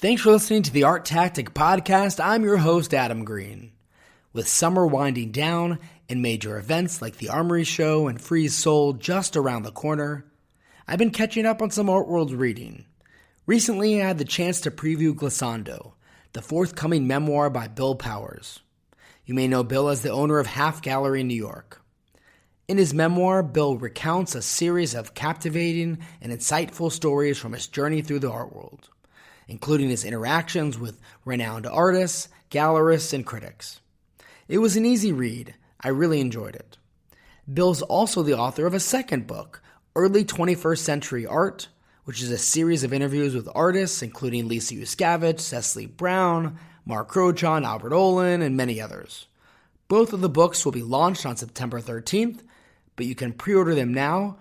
Thanks for listening to the ArtTactic Podcast. I'm your host, Adam Green. With summer winding down and major events like the Armory Show and Freeze Soul just around the corner, I've been catching up on some art world reading. Recently, I had the chance to preview Glissando, the forthcoming memoir by Bill Powers. You may know Bill as the owner of Half Gallery in New York. In his memoir, Bill recounts a series of captivating and insightful stories from his journey through the art world, including his interactions with renowned artists, gallerists, and critics. It was an easy read. I really enjoyed it. Bill's also the author of a second book, Early 21st Century Art, which is a series of interviews with artists including Lisa Yuskavich, Cecily Brown, Mark Rochon, Albert Olin, and many others. Both of the books will be launched on September 13th, but you can pre-order them now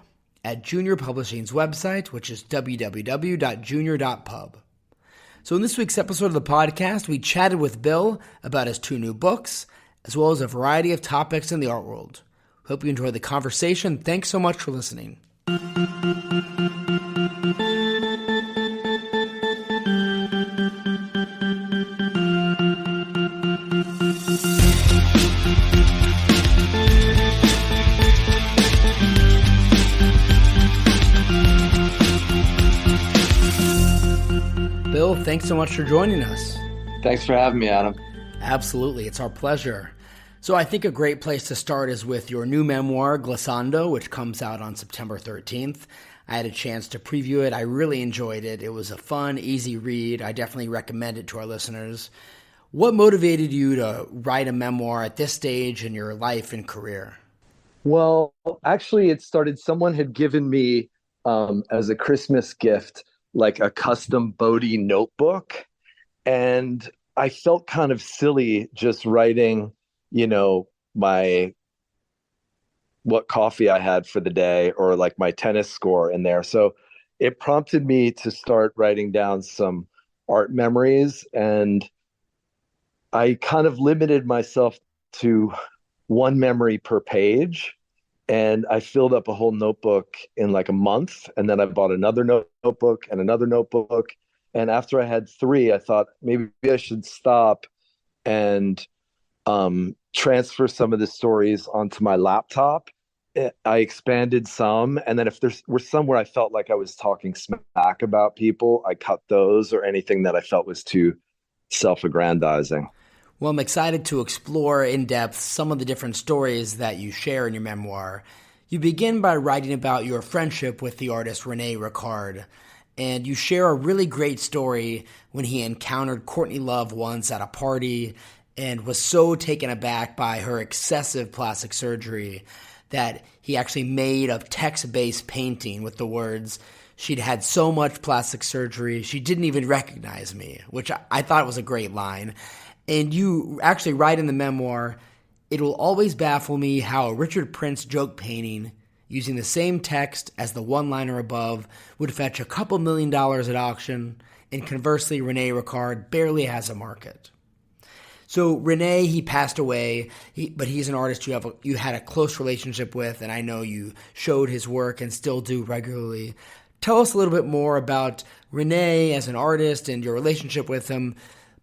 at Junior Publishing's website, which is www.junior.pub. So in this week's episode of the podcast, we chatted with Bill about his two new books, as well as a variety of topics in the art world. Hope you enjoyed the conversation. Thanks so much for listening. Bill, thanks so much for joining us. Thanks for having me, Adam. Absolutely. It's our pleasure. So I think a great place to start is with your new memoir, Glissando, which comes out on September 13th. I had a chance to preview it. I really enjoyed it. It was a fun, easy read. I definitely recommend it to our listeners. What motivated you to write a memoir at this stage in your life and career? Well, actually, it started, someone had given me as a Christmas gift, like a custom Bodhi notebook. And I felt kind of silly just writing, what coffee I had for the day or like my tennis score in there. So it prompted me to start writing down some art memories. And I kind of limited myself to one memory per page. And I filled up a whole notebook in like a month. And then I bought another notebook and another notebook. And after I had three, I thought maybe I should stop and transfer some of the stories onto my laptop. I expanded some. And then if there were some where I felt like I was talking smack about people, I cut those, or anything that I felt was too self-aggrandizing. Well, I'm excited to explore in depth some of the different stories that you share in your memoir. You begin by writing about your friendship with the artist Rene Ricard, and you share a really great story when he encountered Courtney Love once at a party and was so taken aback by her excessive plastic surgery that he actually made a text-based painting with the words, "She'd had so much plastic surgery, she didn't even recognize me," which I thought was a great line. And you actually write in the memoir, "It will always baffle me how a Richard Prince joke painting using the same text as the one-liner above would fetch a couple $1 million at auction, and conversely, Rene Ricard barely has a market." So Rene, he passed away, but he's an artist you had a close relationship with, and I know you showed his work and still do regularly. Tell us a little bit more about Rene as an artist and your relationship with him,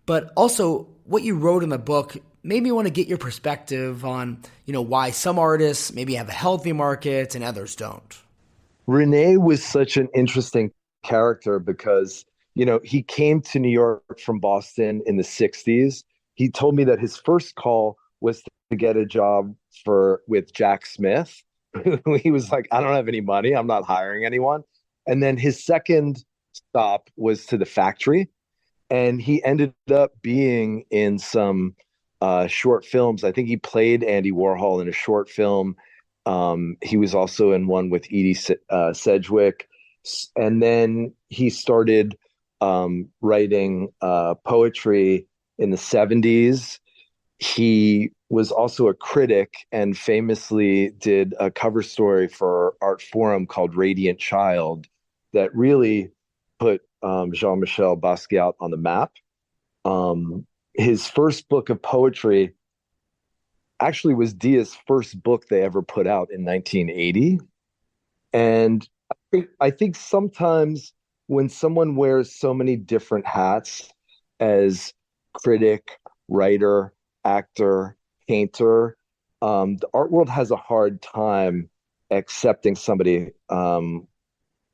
but also what you wrote in the book made me want to get your perspective on, why some artists maybe have a healthy market and others don't. Rene was such an interesting character because, he came to New York from Boston in the 60s. He told me that his first call was to get a job with Jack Smith. He was like, "I don't have any money. I'm not hiring anyone." And then his second stop was to the factory. And he ended up being in some short films. I think he played Andy Warhol in a short film. He was also in one with Edie Sedgwick. And then he started writing poetry in the 70s. He was also a critic and famously did a cover story for Art Forum called Radiant Child that really put Jean-Michel Basquiat on the map. His first book of poetry actually was Dia's first book they ever put out in 1980. And I think sometimes when someone wears so many different hats as critic, writer, actor, painter, the art world has a hard time accepting somebody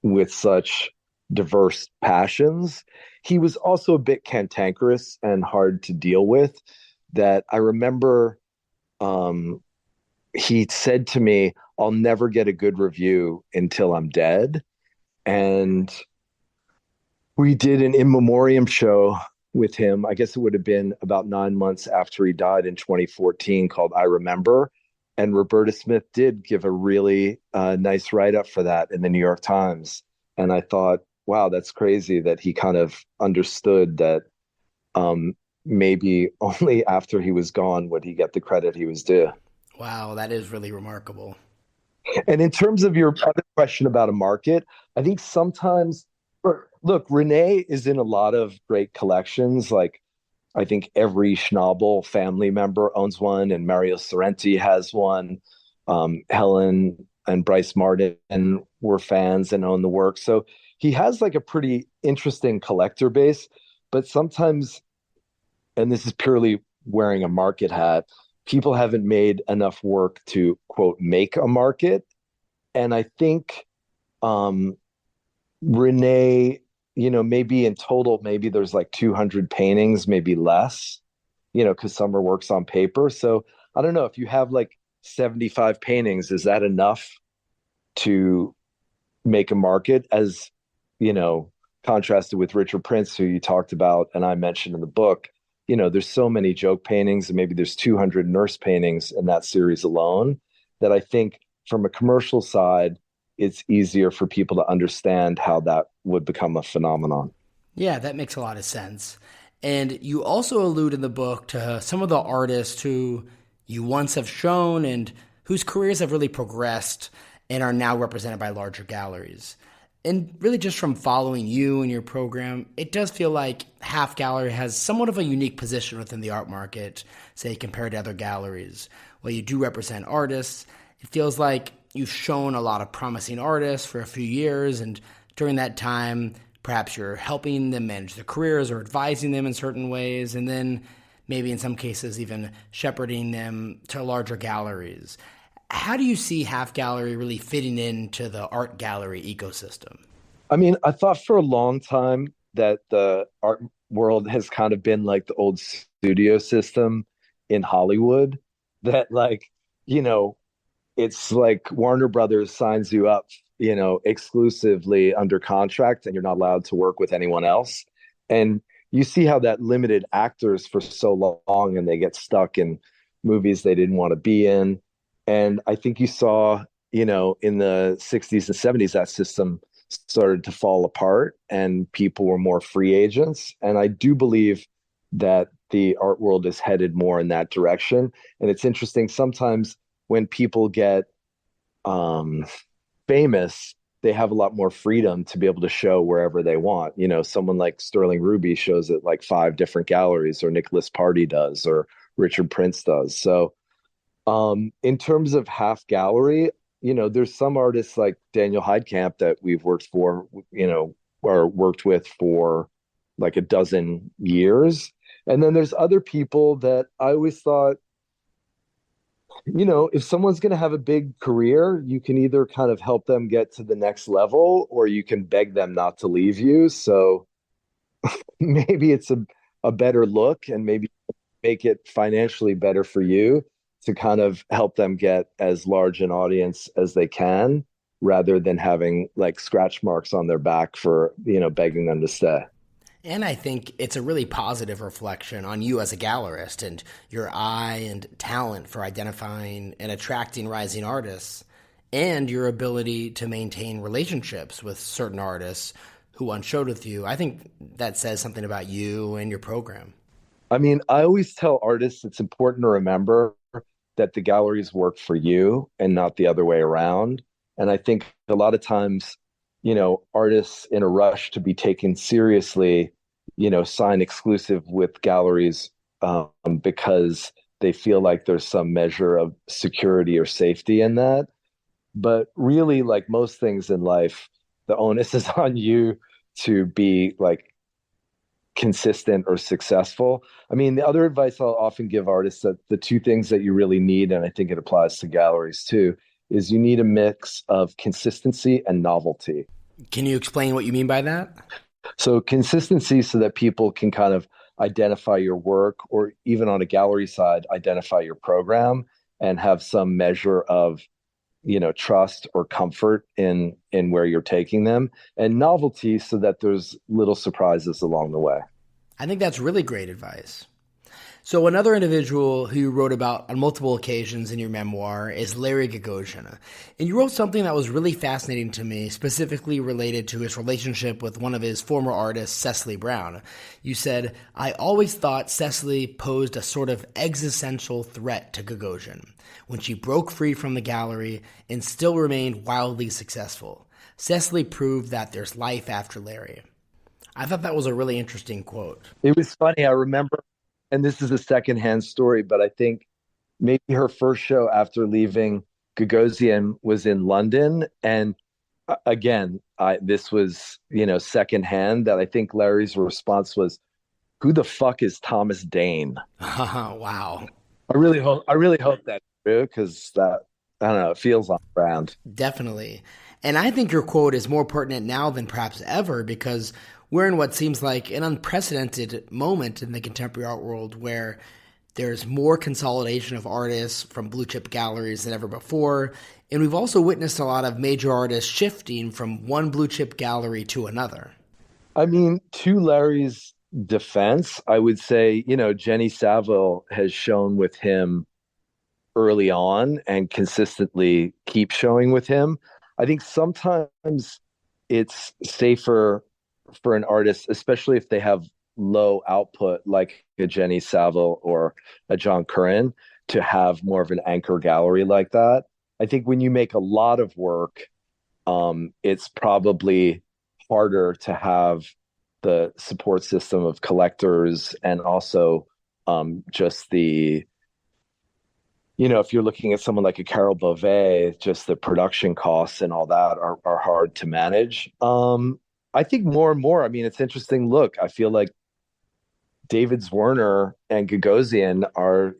with such diverse passions. He was also a bit cantankerous and hard to deal with. That I remember he said to me, I'll never get a good review until I'm dead. And we did an in memoriam show with him. I guess it would have been about 9 months after he died in 2014, called I Remember. And Roberta Smith did give a really nice write up for that in the New York Times. And I thought, wow, that's crazy that he kind of understood that maybe only after he was gone would he get the credit he was due. Wow, that is really remarkable. And in terms of your other question about a market, I think sometimes, look, Rene is in a lot of great collections. Like, I think every Schnabel family member owns one, and Mario Sorrenti has one. Helen and Bryce Martin were fans and own the work. So he has like a pretty interesting collector base. But sometimes, and this is purely wearing a market hat, people haven't made enough work to, quote, make a market. And I think Rene, maybe in total, maybe there's like 200 paintings, maybe less, because some are works on paper. So I don't know, if you have like 75 paintings, is that enough to make a market? As, contrasted with Richard Prince, who you talked about and I mentioned in the book, there's so many joke paintings, and maybe there's 200 nurse paintings in that series alone, that I think from a commercial side, it's easier for people to understand how that would become a phenomenon. Yeah, that makes a lot of sense. And you also allude in the book to some of the artists who you once have shown and whose careers have really progressed and are now represented by larger galleries. And really, just from following you and your program, it does feel like Half Gallery has somewhat of a unique position within the art market, say, compared to other galleries. While you do represent artists, it feels like you've shown a lot of promising artists for a few years, and during that time, perhaps you're helping them manage their careers or advising them in certain ways, and then maybe in some cases even shepherding them to larger galleries. How do you see Half Gallery really fitting into the art gallery ecosystem? I mean, I thought for a long time that the art world has kind of been like the old studio system in Hollywood, that it's like Warner Brothers signs you up, exclusively under contract, and you're not allowed to work with anyone else. And you see how that limited actors for so long, and they get stuck in movies they didn't want to be in. And I think you saw, in the 60s and 70s, that system started to fall apart and people were more free agents. And I do believe that the art world is headed more in that direction. And it's interesting, sometimes when people get famous, they have a lot more freedom to be able to show wherever they want. Someone like Sterling Ruby shows at like 5 different galleries, or Nicholas Party does, or Richard Prince does. So in terms of Half Gallery, there's some artists like Daniel Heidkamp that we've worked for, or worked with for like a dozen years. And then there's other people that I always thought, if someone's going to have a big career, you can either kind of help them get to the next level, or you can beg them not to leave you. So maybe it's a better look, and maybe make it financially better for you to kind of help them get as large an audience as they can, rather than having like scratch marks on their back for, begging them to stay. And I think it's a really positive reflection on you as a gallerist and your eye and talent for identifying and attracting rising artists, and your ability to maintain relationships with certain artists who once showed with you. I think that says something about you and your program. I mean, I always tell artists it's important to remember that the galleries work for you and not the other way around. And I think a lot of times, artists in a rush to be taken seriously, sign exclusive with galleries because they feel like there's some measure of security or safety in that. But really, like most things in life, the onus is on you to be like consistent or successful. I mean, the other advice I'll often give artists, that the two things that you really need, and I think it applies to galleries too, is you need a mix of consistency and novelty. Can you explain what you mean by that? So consistency so that people can kind of identify your work, or even on a gallery side, identify your program and have some measure of, trust or comfort in where you're taking them, and novelty so that there's little surprises along the way. I think that's really great advice. So another individual who you wrote about on multiple occasions in your memoir is Larry Gagosian. And you wrote something that was really fascinating to me, specifically related to his relationship with one of his former artists, Cecily Brown. You said, "I always thought Cecily posed a sort of existential threat to Gagosian when she broke free from the gallery and still remained wildly successful. Cecily proved that there's life after Larry." I thought that was a really interesting quote. It was funny. I remember, and this is a secondhand story, but I think maybe her first show after leaving Gagosian was in London. And again, this was, secondhand, that I think Larry's response was, "Who the fuck is Thomas Dane?" Wow. I really hope that's true, because that, I don't know, it feels on brand. Definitely. And I think your quote is more pertinent now than perhaps ever, because we're in what seems like an unprecedented moment in the contemporary art world, where there's more consolidation of artists from blue chip galleries than ever before. And we've also witnessed a lot of major artists shifting from one blue chip gallery to another. I mean, to Larry's defense, I would say, Jenny Saville has shown with him early on and consistently keeps showing with him. I think sometimes it's safer for an artist, especially if they have low output, like a Jenny Saville or a John Curran, to have more of an anchor gallery like that. I think when you make a lot of work, it's probably harder to have the support system of collectors, and also just the, if you're looking at someone like a Carol Beauvais, just the production costs and all that are hard to manage. I think more and more, I mean, it's interesting. Look, I feel like David Zwirner and Gagosian are,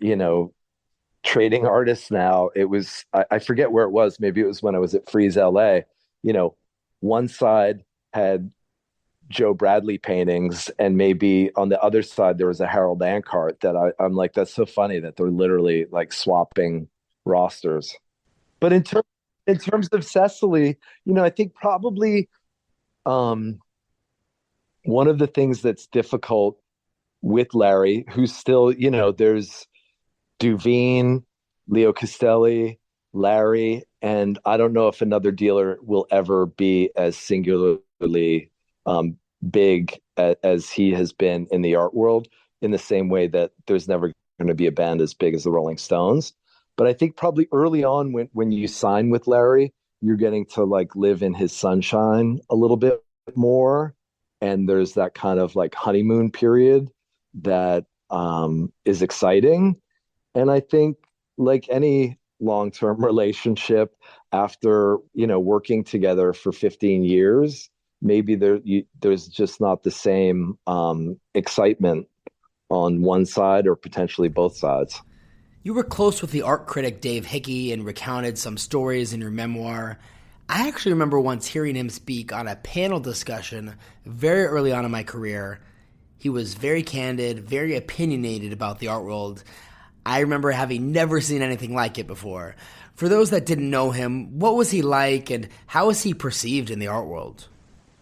trading artists now. It was, I forget where it was. Maybe it was when I was at Frieze LA. One side had Joe Bradley paintings, and maybe on the other side there was a Harold Ankart, that I'm like, that's so funny that they're literally like swapping rosters. But in terms of Cecily, I think probably one of the things that's difficult with Larry, who's still, there's Duveen, Leo Castelli, Larry, and I don't know if another dealer will ever be as singularly big as he has been in the art world, in the same way that there's never going to be a band as big as the Rolling Stones. But I think probably early on, when you sign with Larry, you're getting to like live in his sunshine a little bit more. And there's that kind of like honeymoon period that is exciting. And I think, like any long-term relationship, after, working together for 15 years, maybe there's just not the same excitement on one side, or potentially both sides. You were close with the art critic Dave Hickey and recounted some stories in your memoir. I actually remember once hearing him speak on a panel discussion very early on in my career. He was very candid, very opinionated about the art world. I remember having never seen anything like it before. For those that didn't know him, what was he like, and how was he perceived in the art world?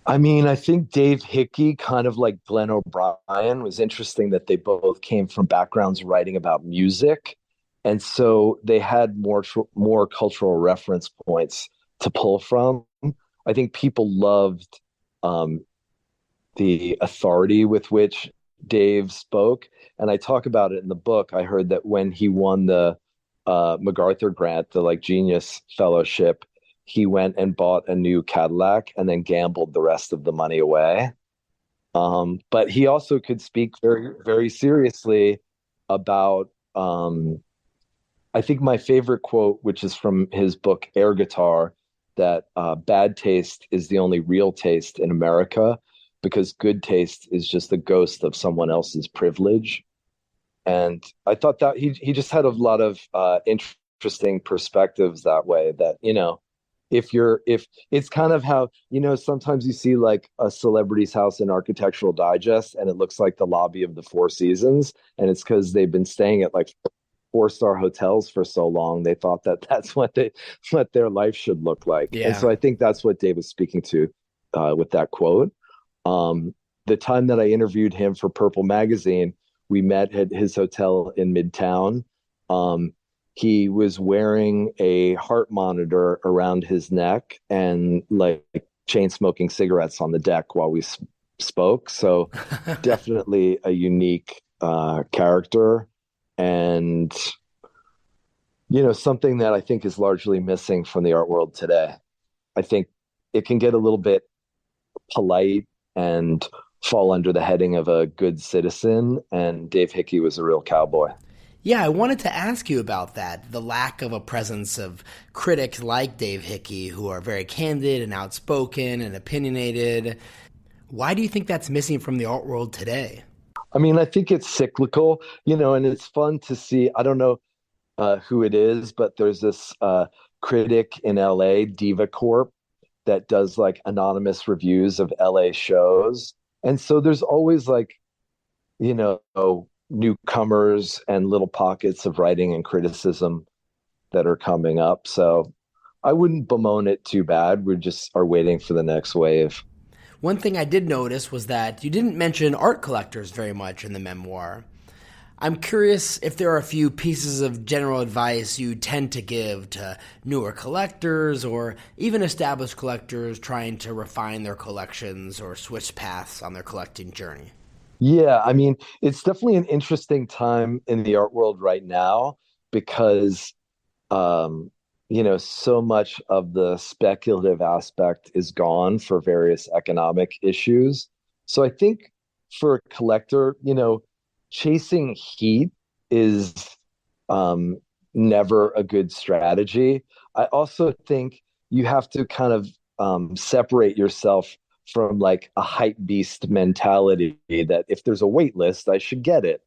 I mean, I think Dave Hickey, kind of like Glenn O'Brien, was interesting that they both came from backgrounds writing about music. And so they had more cultural reference points to pull from. I think people loved the authority with which Dave spoke. And I talk about it in the book. I heard that when he won the MacArthur grant, the like Genius Fellowship, he went and bought a new Cadillac and then gambled the rest of the money away. But he also could speak very, very seriously about, I think my favorite quote, which is from his book, Air Guitar, that bad taste is the only real taste in America, because good taste is just the ghost of someone else's privilege. And I thought that he just had a lot of interesting perspectives that way, that, if it's kind of how, sometimes you see like a celebrity's house in Architectural Digest and it looks like the lobby of the Four Seasons, and it's because they've been staying at like four-star hotels for so long they thought that that's what their life should look like. Yeah. And so I think that's what Dave was speaking to with that quote. The time that I interviewed him for Purple Magazine, we met at his hotel in Midtown. He was wearing a heart monitor around his neck and like chain smoking cigarettes on the deck while we spoke. So definitely a unique character, and something that I think is largely missing from the art world today. I think it can get a little bit polite and fall under the heading of a good citizen, and Dave Hickey was a real cowboy. Yeah, I wanted to ask you about that, the lack of a presence of critics like Dave Hickey who are very candid and outspoken and opinionated. Why do you think that's missing from the art world today? I mean, I think it's cyclical, and it's fun to see. I don't know who it is, but there's this critic in LA, Diva Corp, that does like anonymous reviews of LA shows. And so there's always like, newcomers and little pockets of writing and criticism that are coming up. So I wouldn't bemoan it too bad. We just are waiting for the next wave. One thing I did notice was that you didn't mention art collectors very much in the memoir. I'm curious if there are a few pieces of general advice you tend to give to newer collectors or even established collectors trying to refine their collections or switch paths on their collecting journey. Yeah, I mean, it's definitely an interesting time in the art world right now because, so much of the speculative aspect is gone for various economic issues. So I think for a collector, chasing heat is never a good strategy. I also think you have to kind of separate yourself from like a hype beast mentality that if there's a wait list, I should get it.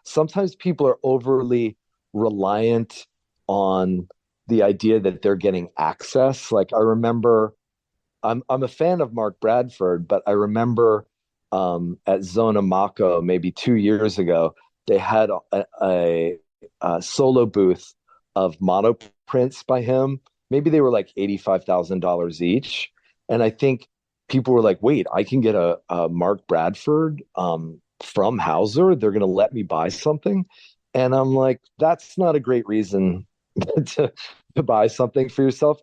Sometimes people are overly reliant on the idea that they're getting access. Like I remember, I'm a fan of Mark Bradford, but I remember at Zona Mako maybe 2 years ago, they had a solo booth of monoprints by him. Maybe they were like $85,000 each. And I think people were like, wait, I can get a Mark Bradford from Hauser. They're going to let me buy something. And I'm like, that's not a great reason to buy something for yourself.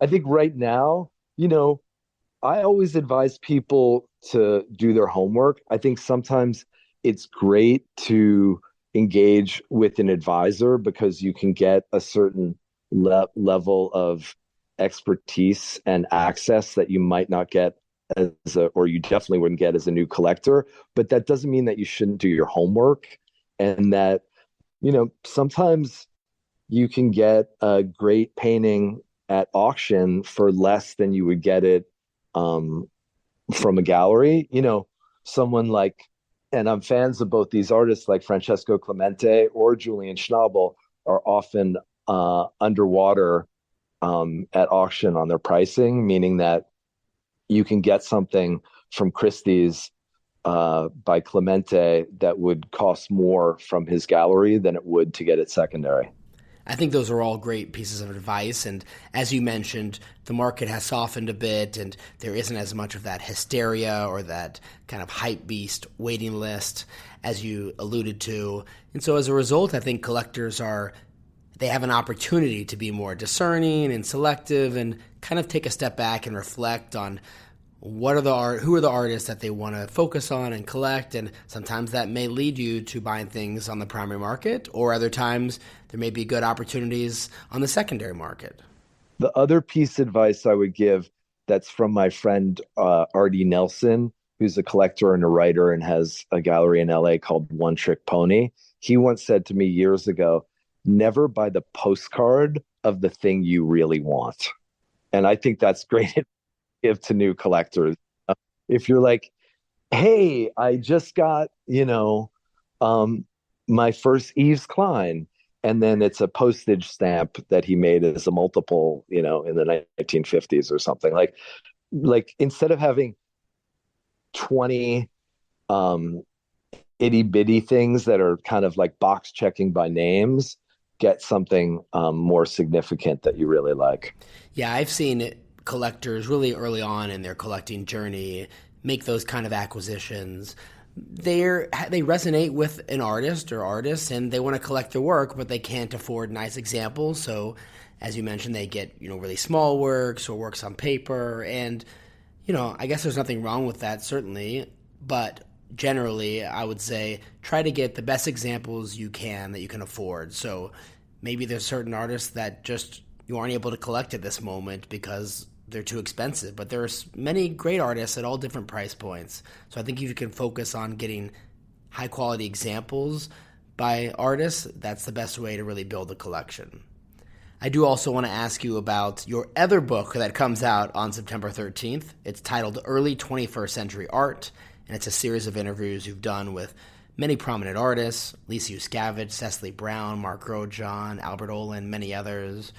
I think right now, I always advise people to do their homework. I think sometimes it's great to engage with an advisor because you can get a certain level of expertise and access that you might not get or you definitely wouldn't get as a new collector. But that doesn't mean that you shouldn't do your homework, and that, sometimes you can get a great painting at auction for less than you would get it from a gallery. Someone like, and I'm fans of both these artists, like Francesco Clemente or Julian Schnabel, are often underwater at auction on their pricing, meaning that you can get something from Christie's by Clemente that would cost more from his gallery than it would to get it secondary. I think those are all great pieces of advice. And as you mentioned, the market has softened a bit and there isn't as much of that hysteria or that kind of hype beast waiting list as you alluded to. And so as a result, I think collectors they have an opportunity to be more discerning and selective and kind of take a step back and reflect on who are the artists that they want to focus on and collect. And sometimes that may lead you to buying things on the primary market, or other times there may be good opportunities on the secondary market. The other piece of advice I would give that's from my friend Artie Nelson, who's a collector and a writer and has a gallery in LA called One Trick Pony. He once said to me years ago, never buy the postcard of the thing you really want. And I think that's great to give to new collectors. if you're like, hey, I just got, um, my first Yves Klein. And then it's a postage stamp that he made as a multiple, in the 1950s or something. Like instead of having 20 um, itty bitty things that are kind of like box checking by names, get something more significant that you really like. Yeah, I've seen collectors really early on in their collecting journey make those kind of acquisitions. They resonate with an artist or artists, and they want to collect their work, but they can't afford nice examples. So, as you mentioned, they get really small works or works on paper, and I guess there's nothing wrong with that, certainly, but generally, I would say try to get the best examples you can that you can afford. So maybe there's certain artists that just you aren't able to collect at this moment because they're too expensive, but there's many great artists at all different price points. So I think if you can focus on getting high quality examples by artists, that's the best way to really build a collection. I do also want to ask you about your other book that comes out on September 13th. It's titled Early 21st Century Art, and it's a series of interviews you've done with many prominent artists, Lisa Yuskavage, Cecily Brown, Mark Grosjean, Albert Olin, many others.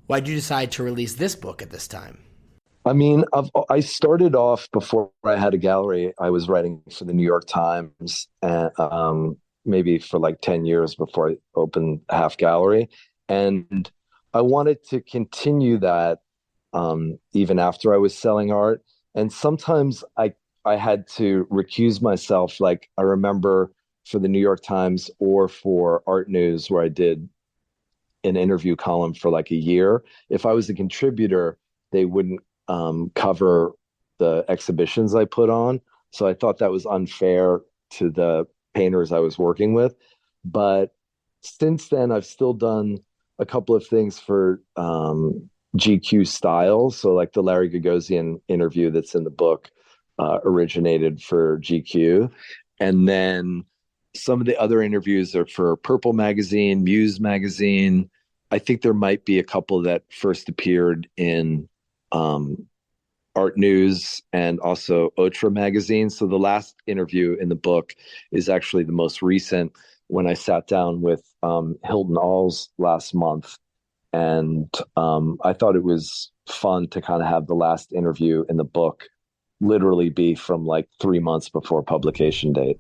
Why did you decide to release this book at this time? I mean, I started off before I had a gallery. I was writing for the New York Times, and maybe for like 10 years before I opened Half Gallery. And I wanted to continue that even after I was selling art. And sometimes I had to recuse myself. Like I remember for the New York Times or for Art News, where I did an interview column for like a year. If I was a contributor, they wouldn't cover the exhibitions I put on. So I thought that was unfair to the painters I was working with. But since then, I've still done a couple of things for GQ Style. So like the Larry Gagosian interview that's in the book originated for GQ. And then some of the other interviews are for Purple Magazine, Muse Magazine. I think there might be a couple that first appeared in Art News and also Otra Magazine. So the last interview in the book is actually the most recent, when I sat down with Hilton Alls last month. And I thought it was fun to kind of have the last interview in the book literally be from like 3 months before publication date.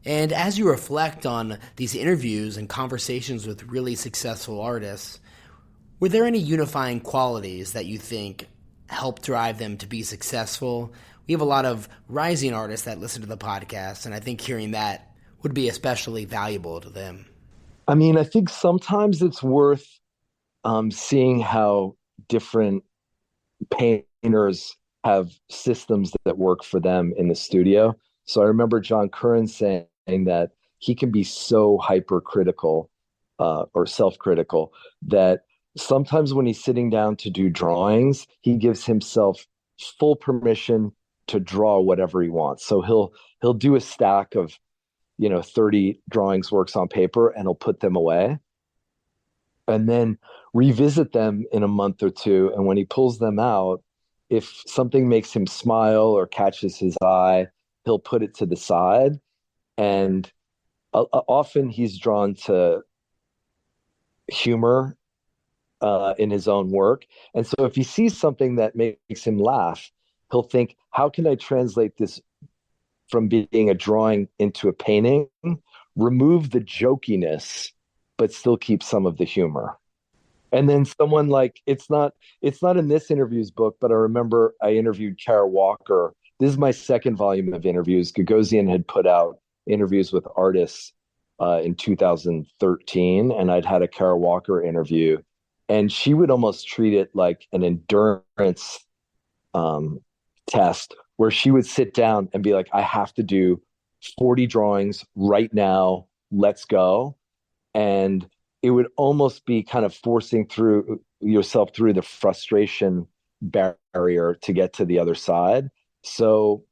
And as you reflect on these interviews and conversations with really successful artists, were there any unifying qualities that you think help drive them to be successful? We have a lot of rising artists that listen to the podcast, and I think hearing that would be especially valuable to them. I mean, I think sometimes it's worth seeing how different painters have systems that work for them in the studio. So I remember John Curran saying that he can be so hypercritical or self-critical that sometimes when he's sitting down to do drawings, he gives himself full permission to draw whatever he wants. So he'll do a stack of 30 drawings works on paper, and he'll put them away and then revisit them in a month or two. And when he pulls them out, if something makes him smile or catches his eye, he'll put it to the side. And often he's drawn to humor in his own work. And so if he sees something that makes him laugh, he'll think, how can I translate this from being a drawing into a painting, remove the jokiness, but still keep some of the humor? And then someone like, it's not in this interview's book, but I remember I interviewed Kara Walker. This is my second volume of interviews. Gagosian had put out interviews with artists in 2013, and I'd had a Kara Walker interview, and she would almost treat it like an endurance test, where she would sit down and be like, I have to do 40 drawings right now. Let's go. And it would almost be kind of forcing through yourself through the frustration barrier to get to the other side. So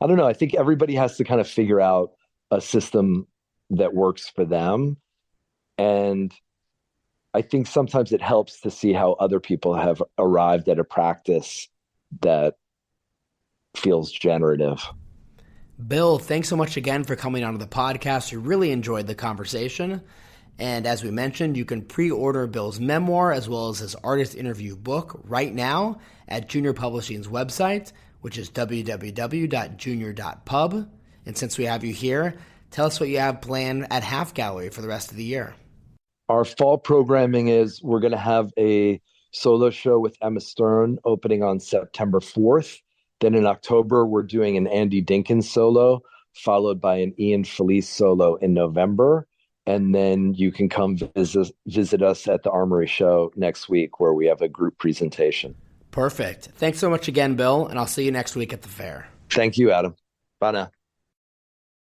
I don't know. I think everybody has to kind of figure out a system that works for them. And I think sometimes it helps to see how other people have arrived at a practice that feels generative. Bill, thanks so much again for coming onto the podcast. We really enjoyed the conversation. And as we mentioned, you can pre-order Bill's memoir as well as his artist interview book right now at Junior Publishing's website, which is www.junior.pub. And since we have you here, tell us what you have planned at Half Gallery for the rest of the year. Our fall programming is we're going to have a solo show with Emma Stern opening on September 4th. Then in October, we're doing an Andy Dinkins solo, followed by an Ian Felice solo in November. And then you can come visit us at the Armory Show next week, where we have a group presentation. Perfect. Thanks so much again, Bill, and I'll see you next week at the fair. Thank you, Adam. Bye now.